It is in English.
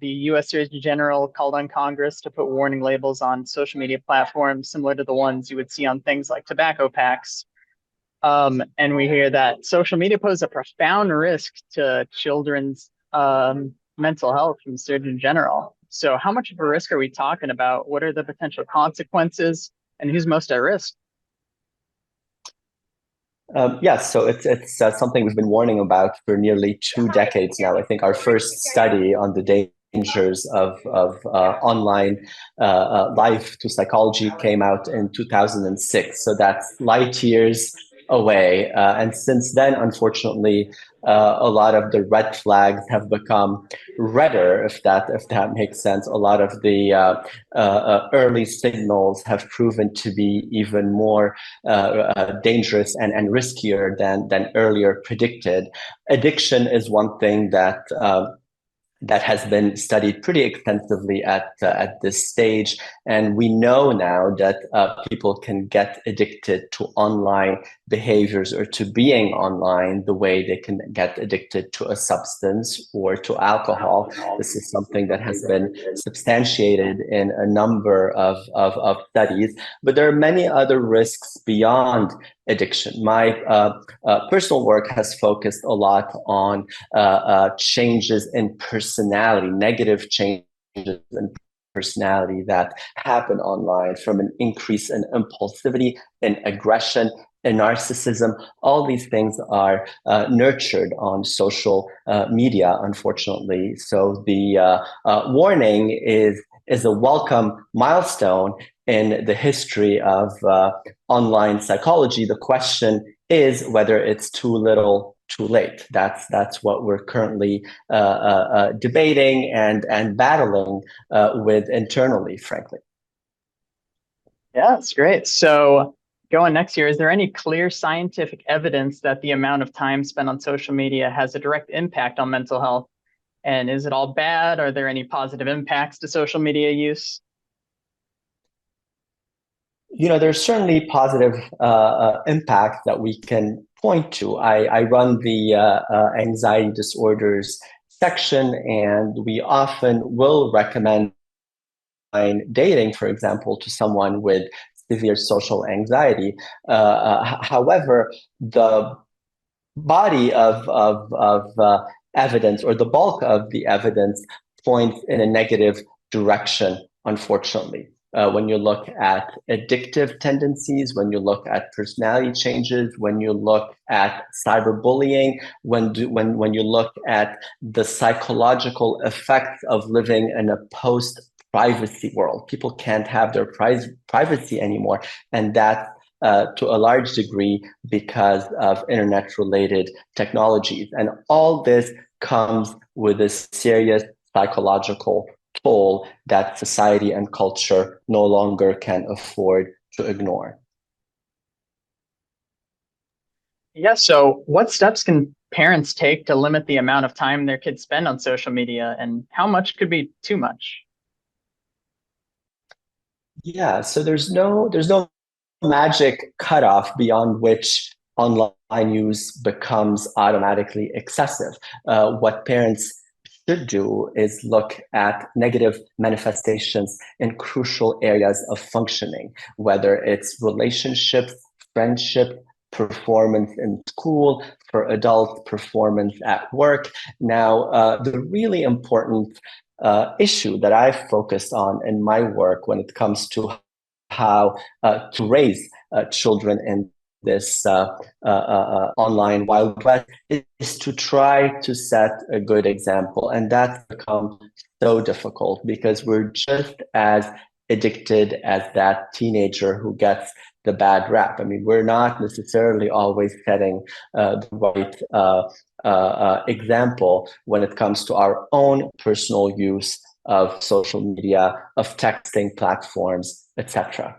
the U.S. Surgeon General called on Congress to put warning labels on social media platforms similar to the ones you would see on things like tobacco packs. And we hear that social media poses a profound risk to children's mental health from the Surgeon General. So, how much of a risk are we talking about? What are the potential consequences, and who's most at risk? Yes, so it's something we've been warning about for nearly 2 decades now. I think our first study on the dangers of online life to psychology came out in 2006. So that's light years away. And since then, unfortunately, a lot of the red flags have become redder, if that makes sense. A lot of the early signals have proven to be even more dangerous and riskier than earlier predicted. Addiction is one thing that has been studied pretty extensively at this stage, and we know now that people can get addicted to online behaviors or to being online the way they can get addicted to a substance or to alcohol. This is something that has been substantiated in a number of studies, but there are many other risks beyond addiction. My personal work has focused a lot on changes in personality, negative changes in personality that happen online, from an increase in impulsivity and aggression and narcissism. All these things are nurtured on social media, unfortunately. So the warning is a welcome milestone in the history of online psychology. The question is whether it's too little, too late. That's what we're currently debating and battling with internally, frankly. Yeah, that's great. So, going next year, is there any clear scientific evidence that the amount of time spent on social media has a direct impact on mental health? And is it all bad? Are there any positive impacts to social media use? There's certainly positive impact that we can point to. I run the anxiety disorders section, and we often will recommend dating, for example, to someone with severe social anxiety. However, the body of evidence, or the bulk of the evidence, points in a negative direction, unfortunately. When you look at addictive tendencies, when you look at personality changes, when you look at cyberbullying, when you look at the psychological effects of living in a post-privacy world, people can't have their privacy anymore, and that to a large degree because of internet-related technologies. And all this comes with a serious psychological toll that society and culture no longer can afford to ignore. Yeah, so what steps can parents take to limit the amount of time their kids spend on social media, and how much could be too much? Yeah, so there's no magic cutoff beyond which online use becomes automatically excessive. What parents should do is look at negative manifestations in crucial areas of functioning, whether it's relationships, friendship, performance in school, for adults, performance at work. Now, the really important issue that I've focused on in my work when it comes to how to raise children in this online Wild West is to try to set a good example. And that's become so difficult because we're just as addicted as that teenager who gets the bad rap. I mean, we're not necessarily always setting the right example when it comes to our own personal use of social media, of texting platforms, etc.